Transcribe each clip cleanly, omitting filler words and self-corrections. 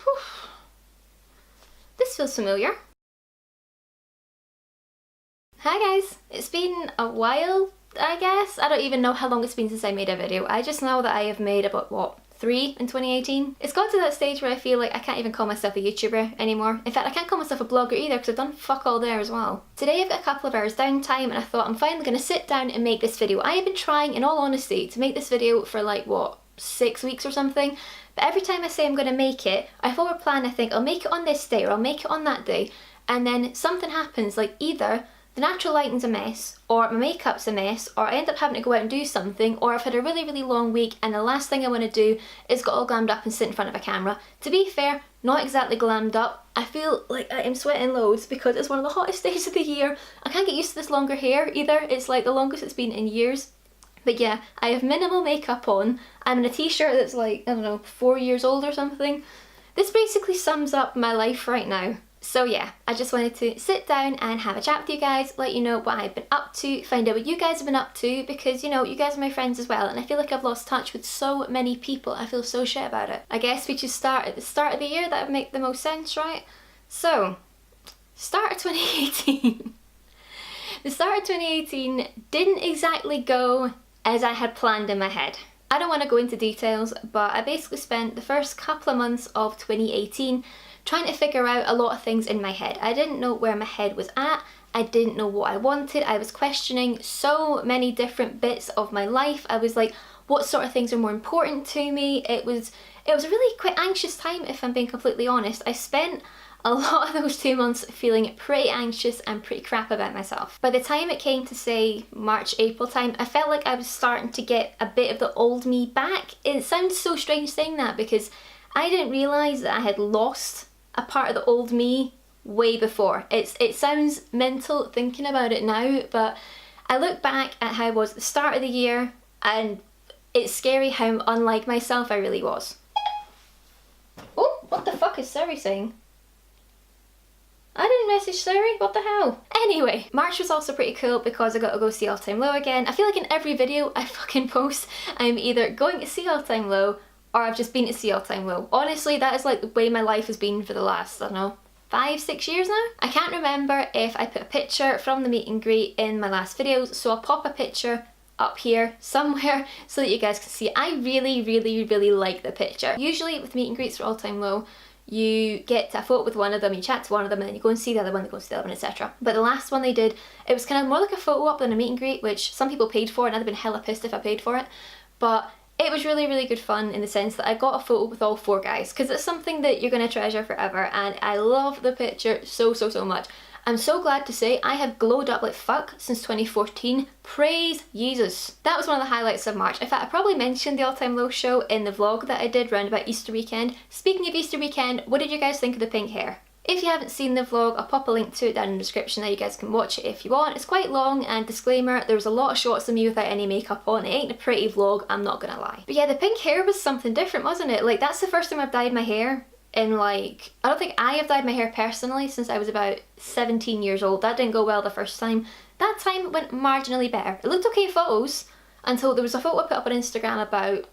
Whew. This feels familiar. Hi guys, it's been a while, I guess. I don't even know how long it's been since I made a video. I just know that I have made about, what, 3 in 2018? It's got to that stage where I feel like I can't even call myself a YouTuber anymore. In fact, I can't call myself a blogger either because I've done fuck all there as well. Today I've got a couple of hours downtime and I thought I'm finally going to sit down and make this video. I have been trying, in all honesty, to make this video for like, what, 6 weeks or something? But every time I say I'm going to make it, I forward plan, I think I'll make it on this day or I'll make it on that day, and then something happens, like either the natural lighting's a mess, or my makeup's a mess, or I end up having to go out and do something, or I've had a really long week and the last thing I want to do is get all glammed up and sit in front of a camera. To be fair, not exactly glammed up. I feel like I am sweating loads because it's one of the hottest days of the year. I can't get used to this longer hair either. It's like the longest it's been in years. But yeah, I have minimal makeup on. I'm in a t-shirt that's like, I don't know, 4 years old or something. This basically sums up my life right now. So yeah, I just wanted to sit down and have a chat with you guys, let you know what I've been up to, find out what you guys have been up to, because, you know, you guys are my friends as well, and I feel like I've lost touch with so many people. I feel so shit about it. I guess we should start at the start of the year. That would make the most sense, right? So, start of 2018. The start of 2018 didn't exactly go as I had planned in my head. I don't want to go into details, but I basically spent the first couple of months of 2018 trying to figure out a lot of things in my head. I didn't know where my head was at. I didn't know what I wanted. I was questioning so many different bits of my life. I was like, what sort of things are more important to me? It was a really quite anxious time, if I'm being completely honest. I spent a lot of those 2 months feeling pretty anxious and pretty crap about myself. By the time it came to, say, March, April time, I felt like I was starting to get a bit of the old me back. It sounds so strange saying that because I didn't realise that I had lost a part of the old me way before. It sounds mental thinking about it now, but I look back at how I was at the start of the year and it's scary how unlike myself I really was. Oh, what the fuck is Siri saying? I didn't message Siri, what the hell? Anyway, March was also pretty cool because I got to go see All Time Low again. I feel like in every video I fucking post, I'm either going to see All Time Low or I've just been to see All Time Low. Honestly, that is like the way my life has been for the last, I don't know, 5-6 years now? I can't remember if I put a picture from the meet and greet in my last videos, so I'll pop a picture up here somewhere so that you guys can see. I really like the picture. Usually with meet and greets for All Time Low, you get a photo with one of them, you chat to one of them, and then you go and see the other one, they go and see the other one, etc. But the last one they did, it was kind of more like a photo op than a meet and greet, which some people paid for, and I'd have been hella pissed if I paid for it. But it was really good fun in the sense that I got a photo with all 4 guys, because it's something that you're going to treasure forever, and I love the picture so much. I'm so glad to say I have glowed up like fuck since 2014. Praise Jesus. That was one of the highlights of March. In fact, I probably mentioned the All Time Low show in the vlog that I did round about Easter weekend. Speaking of Easter weekend, what did you guys think of the pink hair? If you haven't seen the vlog, I'll pop a link to it down in the description there, you guys can watch it if you want. It's quite long, and disclaimer, there was a lot of shots of me without any makeup on. It ain't a pretty vlog, I'm not gonna lie. But yeah, the pink hair was something different, wasn't it? Like, that's the first time I've dyed my hair in like, I don't think I have dyed my hair personally since I was about 17 years old. That didn't go well the first time. That time it went marginally better. It looked okay in photos until there was a photo I put up on Instagram about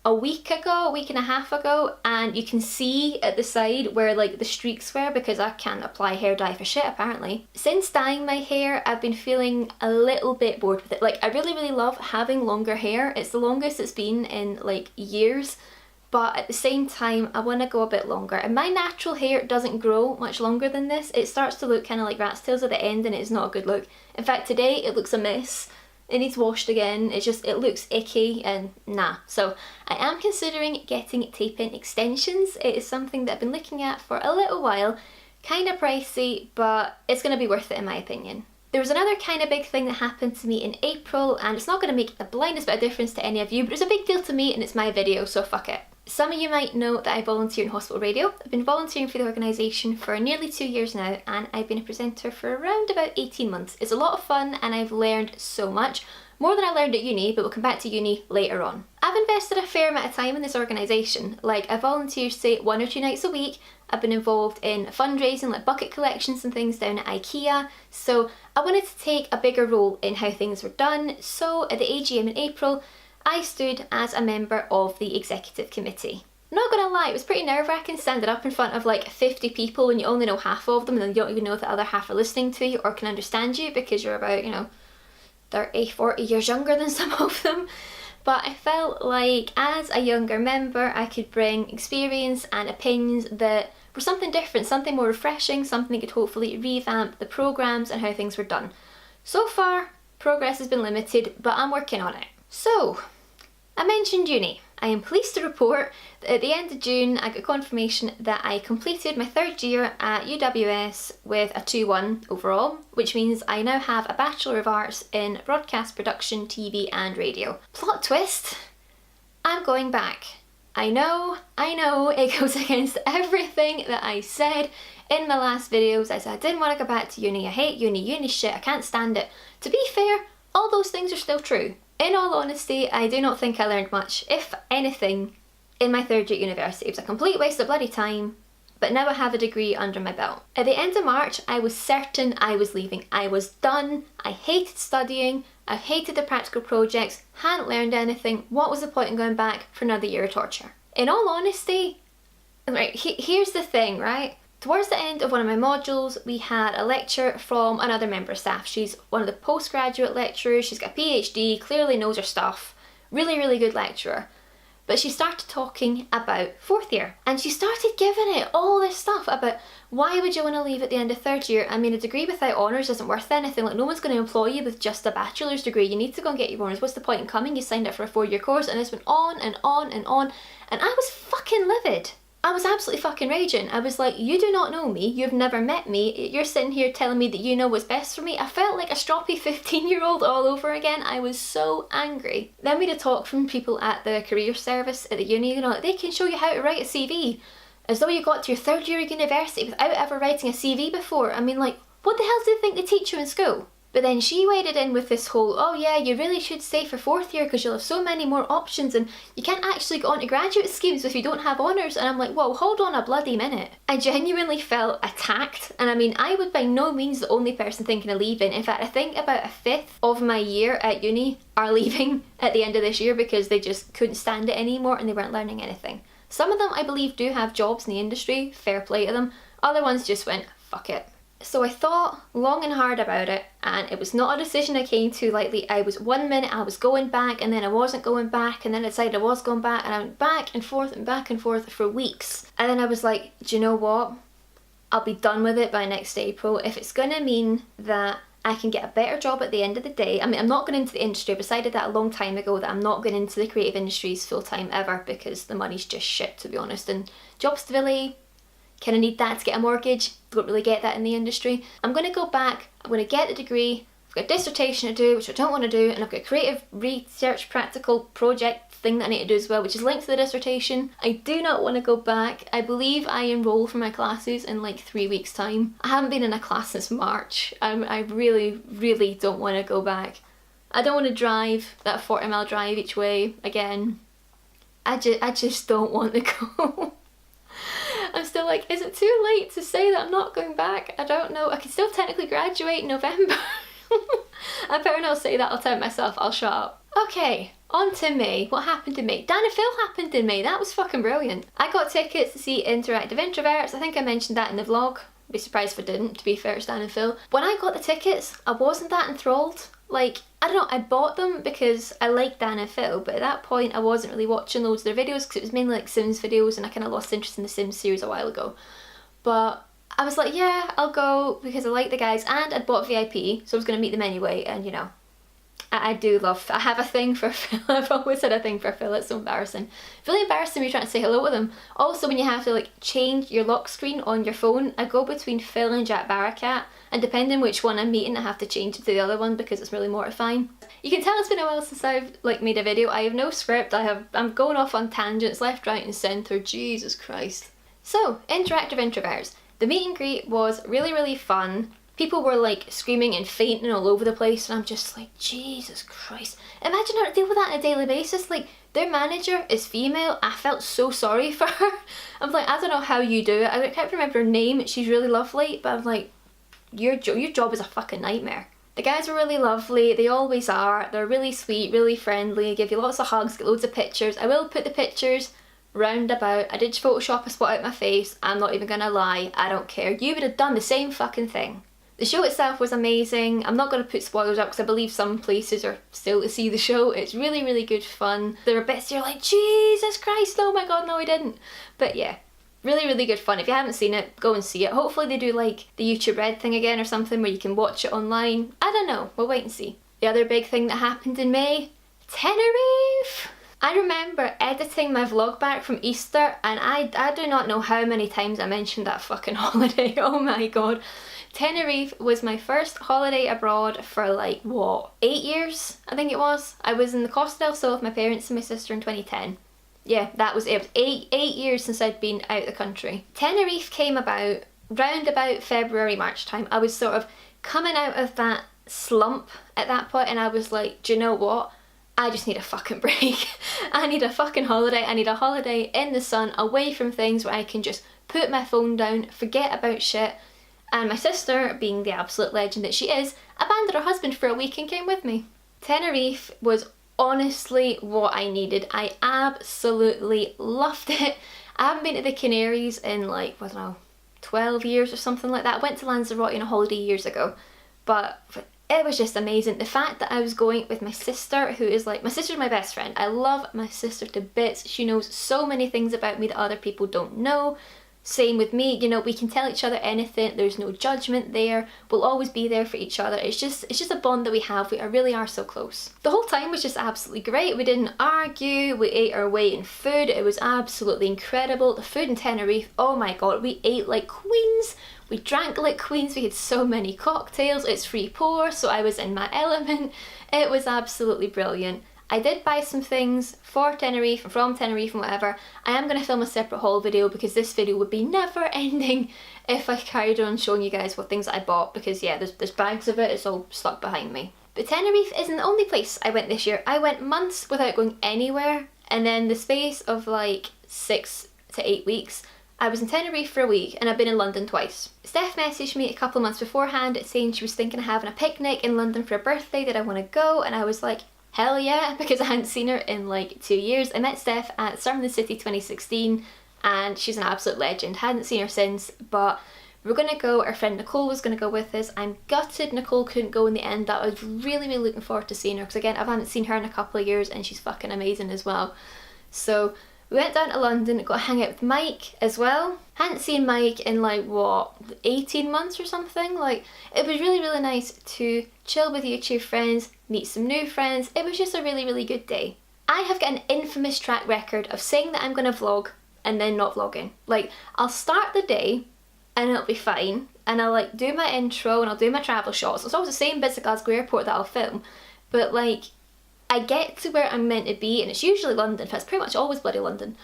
a week and a half ago, and you can see at the side where like the streaks were because I can't apply hair dye for shit apparently. Since dyeing my hair, I've been feeling a little bit bored with it. Like, I really love having longer hair. It's the longest it's been in like years, but at the same time I want to go a bit longer, and my natural hair doesn't grow much longer than this. It starts to look kind of like rat's tails at the end, and it's not a good look. In fact, today it looks a mess. It needs washed again. It looks icky and nah. So I am considering getting tape-in extensions. It is something that I've been looking at for a little while. Kind of pricey, but it's going to be worth it in my opinion. There was another kind of big thing that happened to me in April, and it's not going to make the blindest bit of difference to any of you, but it's a big deal to me and it's my video, so fuck it. Some of you might know that I volunteer in hospital radio. I've been volunteering for the organisation for nearly 2 years now, and I've been a presenter for around about 18 months. It's a lot of fun and I've learned so much. More than I learned at uni, but we'll come back to uni later on. I've invested a fair amount of time in this organisation. Like, I volunteer, say, 1 or 2 nights a week. I've been involved in fundraising, like bucket collections and things down at IKEA. So I wanted to take a bigger role in how things were done. So at the AGM in April, I stood as a member of the executive committee. Not gonna lie, it was pretty nerve-wracking standing up in front of like 50 people when you only know half of them and then you don't even know if the other half are listening to you or can understand you because you're about, 30, 40 years younger than some of them. But I felt like as a younger member I could bring experience and opinions that were something different, something more refreshing, something that could hopefully revamp the programmes and how things were done. So far, progress has been limited, but I'm working on it. So, I mentioned uni. I am pleased to report that at the end of June I got confirmation that I completed my third year at UWS with a 2-1 overall, which means I now have a Bachelor of Arts in Broadcast Production, TV and Radio. Plot twist, I'm going back. I know, it goes against everything that I said in my last videos. I said I didn't want to go back to uni, I hate uni shit, I can't stand it. To be fair, all those things are still true. In all honesty, I do not think I learned much, if anything, in my third year at university. It was a complete waste of bloody time, but now I have a degree under my belt. At the end of March, I was certain I was leaving. I was done. I hated studying. I hated the practical projects, hadn't learned anything. What was the point in going back for another year of torture? In all honesty, right, here's the thing, right? Towards the end of one of my modules, we had a lecture from another member of staff. She's one of the postgraduate lecturers, she's got a PhD, clearly knows her stuff, really good lecturer. But she started talking about fourth year, and she started giving it all this stuff about why would you want to leave at the end of third year? I mean, a degree without honours isn't worth anything, like no one's going to employ you with just a bachelor's degree, you need to go and get your honours, what's the point in coming? You signed up for a 4-year course, and this went on and on and on, and I was fucking livid. I was absolutely fucking raging. I was like, you do not know me, you've never met me, you're sitting here telling me that you know what's best for me. I felt like a stroppy 15-year-old all over again. I was so angry. Then we had a talk from people at the career service at the uni, they can show you how to write a CV. As though you got to your third year of university without ever writing a CV before. I mean, like, what the hell do they think they teach you in school? But then she waded in with this whole, oh yeah, you really should stay for fourth year because you'll have so many more options and you can't actually go on to graduate schemes if you don't have honours. And I'm like, whoa, hold on a bloody minute. I genuinely felt attacked. And I mean, I was by no means the only person thinking of leaving. In fact, I think about a fifth of my year at uni are leaving at the end of this year because they just couldn't stand it anymore and they weren't learning anything. Some of them, I believe, do have jobs in the industry, fair play to them. Other ones just went, fuck it. So I thought long and hard about it, and it was not a decision I came to lightly. I was 1 minute I was going back, and then I wasn't going back, and then I decided I was going back, and I went back and forth for weeks. And then I was like, do you know what? I'll be done with it by next April. If it's gonna mean that I can get a better job at the end of the day. I mean, I'm not going into the industry. I decided that a long time ago that I'm not going into the creative industries full time ever because the money's just shit, to be honest. And job stability, kind of need that to get a mortgage. Don't really get that in the industry. I'm going to go back, I'm going to get the degree, I've got a dissertation to do, which I don't want to do, and I've got a creative research practical project thing that I need to do as well, which is linked to the dissertation. I do not want to go back. I believe I enroll for my classes in like 3 weeks time. I haven't been in a class since March. I really don't want to go back. I don't want to drive that 40-mile drive each way again. I just don't want to go. I'm still like, is it too late to say that I'm not going back? I don't know. I can still technically graduate in November. I better not say that, I'll tempt myself, I'll shut up. Okay, on to May. What happened in May? Dan and Phil happened in May. That was fucking brilliant. I got tickets to see Interactive Introverts. I think I mentioned that in the vlog. I'd be surprised if I didn't, to be fair, it's Dan and Phil. When I got the tickets, I wasn't that enthralled. Like, I don't know, I bought them because I liked Dan and Phil, but at that point I wasn't really watching loads of their videos because it was mainly like Sims videos and I kind of lost interest in the Sims series a while ago. But I was like, yeah, I'll go because I like the guys and I'd bought VIP, so I was going to meet them anyway, and you know, I have a thing for Phil. I've always had a thing for Phil, it's so embarrassing. It's really embarrassing when you're trying to say hello with him. Also, when you have to like change your lock screen on your phone, I go between Phil and Jack Barakat, and depending which one I'm meeting, I have to change it to the other one because it's really mortifying. You can tell it's been a while since I've like made a video. I have no script, I'm going off on tangents left, right and centre, Jesus Christ. So, Interactive Introverts. The meet and greet was really fun. People were like screaming and fainting all over the place and I'm just like, Jesus Christ. Imagine how to deal with that on a daily basis. Like, their manager is female. I felt so sorry for her. I'm like, I don't know how you do it. I can't remember her name. She's really lovely, but I'm like, your job is a fucking nightmare. The guys were really lovely, they always are. They're really sweet, really friendly, give you lots of hugs, get loads of pictures. I will put the pictures round about. I did Photoshop a spot out my face, I'm not even gonna lie, I don't care. You would have done the same fucking thing. The show itself was amazing. I'm not going to put spoilers up because I believe some places are still to see the show. It's really, really good fun. There are bits you're like, Jesus Christ, oh my god, no I didn't. But yeah, really, really good fun. If you haven't seen it, go and see it. Hopefully they do like the YouTube Red thing again or something where you can watch it online. I don't know, we'll wait and see. The other big thing that happened in May, Tenerife! I remember editing my vlog back from Easter and I do not know how many times I mentioned that fucking holiday, oh my god. Tenerife was my first holiday abroad for like, what, 8 years I think it was. I was in the Costa del Sol with my parents and my sister in 2010. Yeah, that was it. It was eight years since I'd been out of the country. Tenerife came about round about February, March time. I was sort of coming out of that slump at that point and I was like, do you know what? I just need a fucking break. I need a fucking holiday. I need a holiday in the sun, away from things where I can just put my phone down, forget about shit. And my sister, being the absolute legend that she is, abandoned her husband for a week and came with me. Tenerife was honestly what I needed. I absolutely loved it. I haven't been to the Canaries in like, I don't know, 12 years or something like that. I went to Lanzarote on a holiday years ago, but it was just amazing. The fact that I was going with my sister, who is like, my sister's my best friend. I love my sister to bits. She knows so many things about me that other people don't know. Same with me, you know, we can tell each other anything, there's no judgment there, we'll always be there for each other. It's just a bond that we have, we really are so close. The whole time was just absolutely great, we didn't argue, we ate our weight in food, it was absolutely incredible. The food in Tenerife, oh my god, we ate like queens, we drank like queens, we had so many cocktails, it's free pour, so I was in my element. It was absolutely brilliant. I did buy some things for Tenerife and from Tenerife and whatever. I am going to film a separate haul video because this video would be never ending if I carried on showing you guys what things I bought, because yeah, there's bags of it, it's all stuck behind me. But Tenerife isn't the only place I went this year. I went months without going anywhere, and then the space of like 6 to 8 weeks, I was in Tenerife for a week and I've been in London twice. Steph messaged me a couple of months beforehand saying she was thinking of having a picnic in London for her birthday, did I want to go, and I was like, hell yeah, because I hadn't seen her in like 2 years. I met Steph at Summer in the City 2016 and she's an absolute legend. Hadn't seen her since, but we were gonna go, our friend Nicole was gonna go with us. I'm gutted Nicole couldn't go in the end. That I was really, really looking forward to seeing her because again, I haven't seen her in a couple of years and she's fucking amazing as well. So we went down to London, got to hang out with Mike as well. Hadn't seen Mike in like, what, 18 months or something? Like, it was really, really nice to chill with YouTube friends, meet some new friends. It was just a really, really good day. I have got an infamous track record of saying that I'm going to vlog and then not vlogging. Like, I'll start the day and it'll be fine, and I'll like do my intro and I'll do my travel shots. It's always the same bits at Glasgow Airport that I'll film, but like, I get to where I'm meant to be and it's usually London, in fact it's pretty much always bloody London,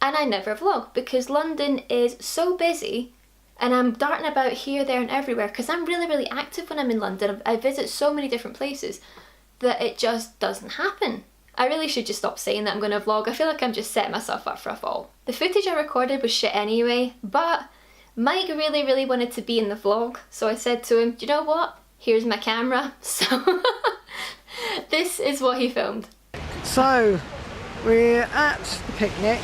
and I never vlog because London is so busy and I'm darting about here, there and everywhere because I'm really, really active when I'm in London. I visit so many different places that it just doesn't happen. I really should just stop saying that I'm going to vlog. I feel like I'm just setting myself up for a fall. The footage I recorded was shit anyway, but Mike really, really wanted to be in the vlog, so I said to him, do you know what? Here's my camera. So this is what he filmed. So we're at the picnic.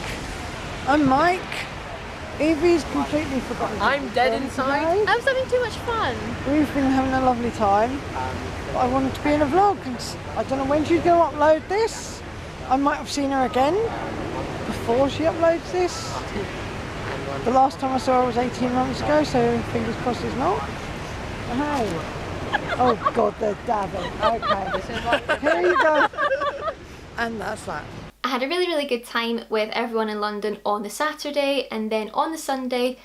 I'm Mike. Evie's completely forgotten. I'm dead inside. I was having too much fun. We've been having a lovely time. But I wanted to be in a vlog. And I don't know when she's going to upload this. I might have seen her again before she uploads this. The last time I saw her was 18 months ago, so fingers crossed it's not. Hey. Oh god, they're dabbing. Okay. Here you go. And that's that. I had a really, really good time with everyone in London on the Saturday, and then on the Sunday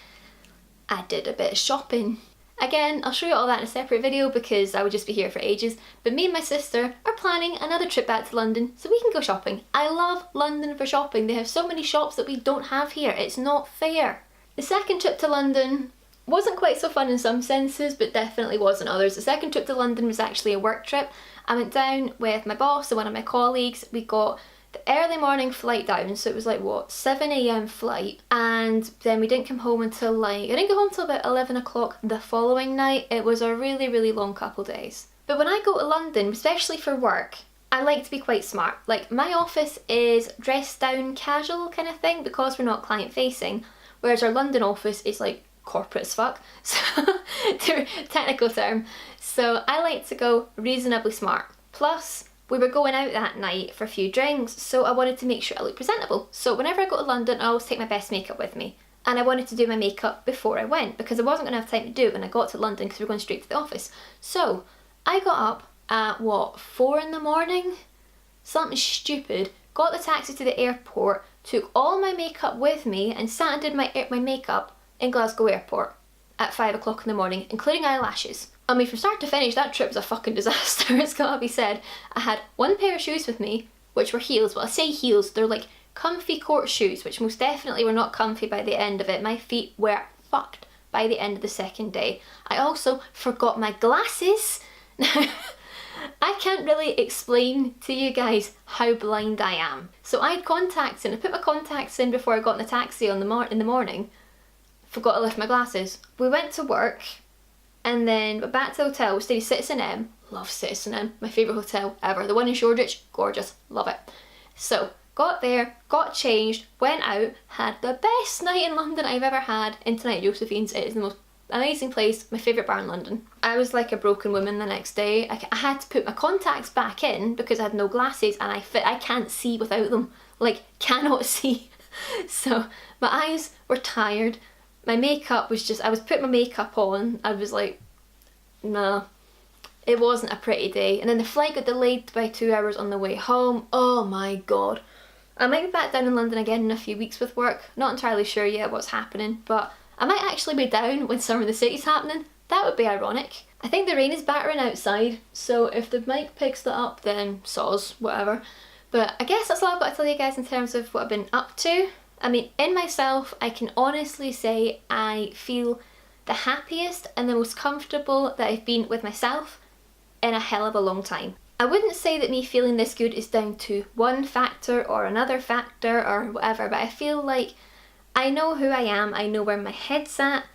I did a bit of shopping. Again, I'll show you all that in a separate video because I would just be here for ages, but me and my sister are planning another trip back to London so we can go shopping. I love London for shopping. They have so many shops that we don't have here. It's not fair. The second trip to London wasn't quite so fun in some senses, but definitely was in others. The second trip to London was actually a work trip. I went down with my boss and one of my colleagues. We got the early morning flight down, so it was like, what, 7 AM flight, and then we didn't come home until like, I didn't go home until about 11 o'clock the following night. It was a really, really long couple days. But when I go to London, especially for work, I like to be quite smart. Like, my office is dressed down casual kind of thing because we're not client facing, whereas our London office is like corporate as fuck, so technical term. So I like to go reasonably smart. Plus, we were going out that night for a few drinks, so I wanted to make sure I look presentable. So whenever I go to London, I always take my best makeup with me. And I wanted to do my makeup before I went because I wasn't going to have time to do it when I got to London because we were going straight to the office. So I got up at 4 in the morning? Something stupid. Got the taxi to the airport, took all my makeup with me and sat and did my makeup in Glasgow airport at 5 o'clock in the morning, including eyelashes. I mean, from start to finish, that trip was a fucking disaster, it's gotta be said. I had one pair of shoes with me, which were heels. Well, I say heels, they're like comfy court shoes, which most definitely were not comfy by the end of it. My feet were fucked by the end of the second day. I also forgot my glasses. Now, I can't really explain to you guys how blind I am. So I had contacts in, I put my contacts in before I got in the taxi in the morning. Forgot to lift my glasses. We went to work and then went back to the hotel. We stayed at Citizen M. Love Citizen M, my favourite hotel ever. The one in Shoreditch, gorgeous, love it. So got there, got changed, went out, had the best night in London I've ever had in Tonight at Josephine's. It is the most amazing place, my favourite bar in London. I was like a broken woman the next day. I had to put my contacts back in because I had no glasses and I can't see without them. Like, cannot see. So my eyes were tired. My makeup was just, I was putting my makeup on, I was like, nah, it wasn't a pretty day. And then the flight got delayed by 2 hours on the way home. Oh my god. I might be back down in London again in a few weeks with work. Not entirely sure yet what's happening, but I might actually be down when Summer in the City's happening. That would be ironic. I think the rain is battering outside, so if the mic picks that up, then soz, whatever. But I guess that's all I've got to tell you guys in terms of what I've been up to. I mean, in myself, I can honestly say I feel the happiest and the most comfortable that I've been with myself in a hell of a long time. I wouldn't say that me feeling this good is down to one factor or another factor or whatever, but I feel like I know who I am, I know where my head's at,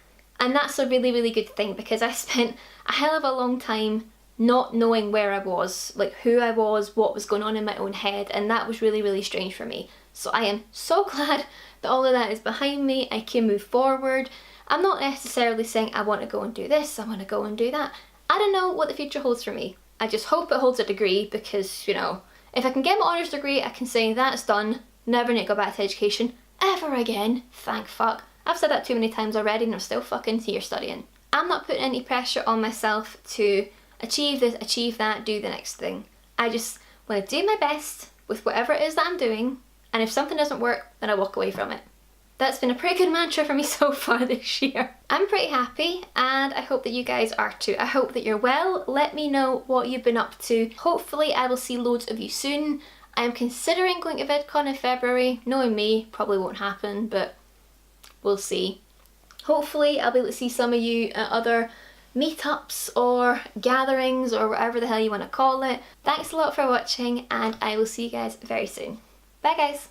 and that's a really, really good thing because I spent a hell of a long time not knowing where I was, like who I was, what was going on in my own head, and that was really, really strange for me. So I am so glad that all of that is behind me. I can move forward. I'm not necessarily saying I want to go and do this, I want to go and do that. I don't know what the future holds for me. I just hope it holds a degree because, you know, if I can get my honours degree, I can say that's done, never need to go back to education ever again, thank fuck. I've said that too many times already and I'm still fucking here studying. I'm not putting any pressure on myself to achieve this, achieve that, do the next thing. I just want to do my best with whatever it is that I'm doing, and if something doesn't work, then I walk away from it. That's been a pretty good mantra for me so far this year. I'm pretty happy and I hope that you guys are too. I hope that you're well. Let me know what you've been up to. Hopefully I will see loads of you soon. I'm considering going to VidCon in February. Knowing me, probably won't happen, but we'll see. Hopefully I'll be able to see some of you at other meetups or gatherings or whatever the hell you want to call it. Thanks a lot for watching and I will see you guys very soon. Bye guys!